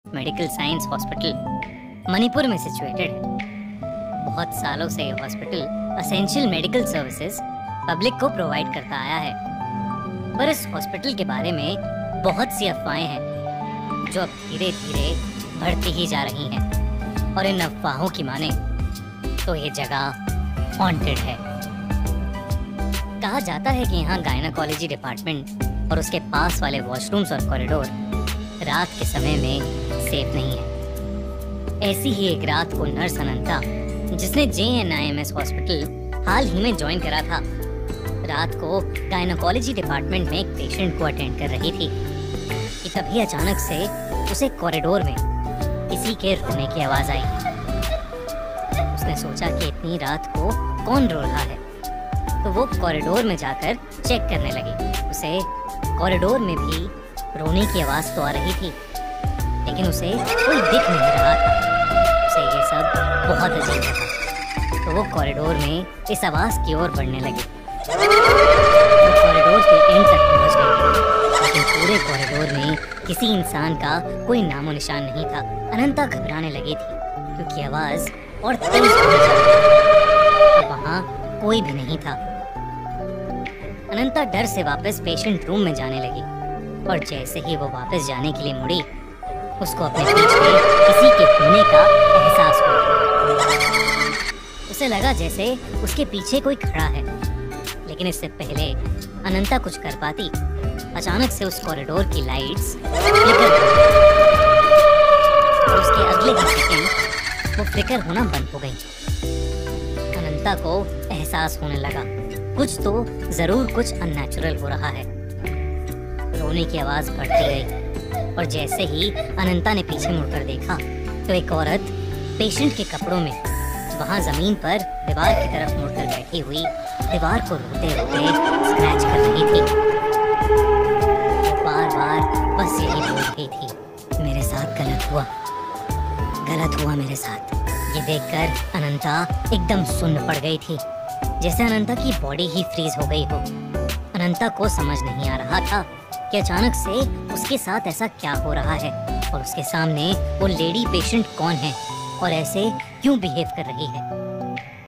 Medical science hospital Manipur में situated है। बहुत सालों से यह hospital essential medical services public को प्रोवाइड करता आया है। पर इस हॉस्पिटल के बारे में बहुत सी अफवाहें हैं जो अब धीरे धीरे बढ़ती ही जा रही हैं, और इन अफवाहों की माने तो ये जगह हॉन्टेड है। कहा जाता है कि यहाँ गायनाकोलॉजी डिपार्टमेंट और उसके पास वाले वॉशरूम्स और कॉरिडोर रात के समय में सेफ नहीं है। ऐसी ही एक रात को नर्स अनंता, जिसने JNIMS हॉस्पिटल हाल ही में ज्वाइन करा था, रात को गायनाकोलॉजी डिपार्टमेंट में एक पेशेंट को अटेंड कर रही थी कि तभी अचानक से उसे कॉरिडोर में किसी के रोने की आवाज आई। उसने सोचा कि इतनी रात को कौन रो रहा है, तो वो कॉरिडोर में जाकर चेक करने लगी। उसे कॉरिडोर में भी रोने की आवाज तो आ रही थी, लेकिन उसे कोई दिख नहीं रहा था। उसे ये सब बहुत अजीब लगा, तो वो कॉरिडोर में इस आवाज की ओर बढ़ने लगी। वो कॉरिडोर के एंड तक पहुंच गई, लेकिन पूरे कॉरिडोर में किसी इंसान का कोई नामो निशान नहीं था। अनंता घबराने लगी थी क्योंकि आवाज और तेज होने जा रही थी, और वहाँ कोई भी नहीं था। अनंता डर से वापस पेशेंट रूम में जाने लगी, और जैसे ही वो वापस जाने के लिए मुड़ी, उसको अपने पीछे किसी के होने का एहसास हुआ। उसे लगा जैसे उसके पीछे कोई खड़ा है, लेकिन इससे पहले अनंता कुछ कर पाती, अचानक से उस कॉरिडोर की लाइट्स फ्लिकर हो गई, और उसके अगले ही सेकंड वो फ्लिकर होना बंद हो गई। अनंता को एहसास होने लगा कुछ तो जरूर कुछ अननेचुरल हो रहा है। रोने की आवाज बढ़ती गई, और जैसे ही अनंता ने पीछे मुड़कर देखा तो एक औरत पेशेंट के कपड़ों में वहां जमीन पर दीवार की तरफ मुड़कर बैठी हुई दीवार को रोते रोते स्क्रैच कर रही थी। बार बार बस यही बोल रही थी, मेरे साथ गलत हुआ मेरे साथ। ये देखकर अनंता एकदम सुन्न पड़ गई थी, जैसे अनंता की बॉडी ही फ्रीज हो गई हो। अनंता को समझ नहीं आ रहा था कि अचानक से उसके साथ ऐसा क्या हो रहा है, और उसके सामने वो लेडी पेशेंट कौन है और ऐसे क्यों बिहेव कर रही है।